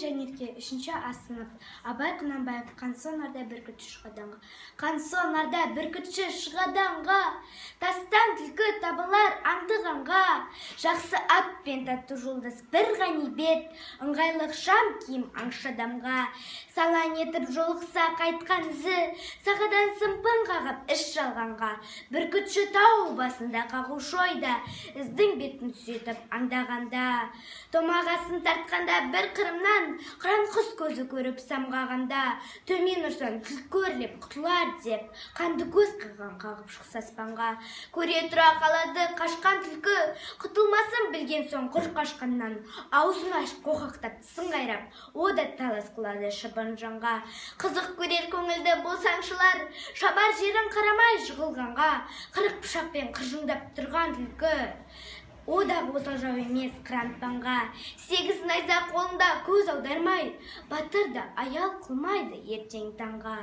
Жанерке 3-ші А сынып. Абай Құнанбаев қансонарда бүркітші шығаданға. Қансонарда бүркітші шығаданға. Тастан түлкі табылар аңдығанға. Жақсы ат пен тату жолдас бір ғанибет. Ыңғайлық шам киім аңшы адамға. Салан етіп жолықса қайтқан ізі. Сақадан сымпын қағып іш жалғанға. Бүркітші тау басында қағушы ойда. Іздің бетін түсетіп аңдағанда. Томағасын тартқанда бір қырымнан қыран құс көзі көріп самғағанда, төмен ұрсан түлкі өрлеп құтылар деп, қанды көз қылған қағып шықса аспанға. Көре тұра қалады қашқан түлкі, құтылмасын білген соң құр қашқаннан, аузын ашып қоқақтап тісін қайрап, о да талас қылады шыбын жанға. Қызық көрер көңілді болсаңшылар, шабар жерін қарамай жығылғанға, қырық пышақпен қыржыңдап тұрған түлкі. О да осал жау емес қырантпанға, 8 найза қолында көз аудармай, батыр да аял қылмайды ертең таңға.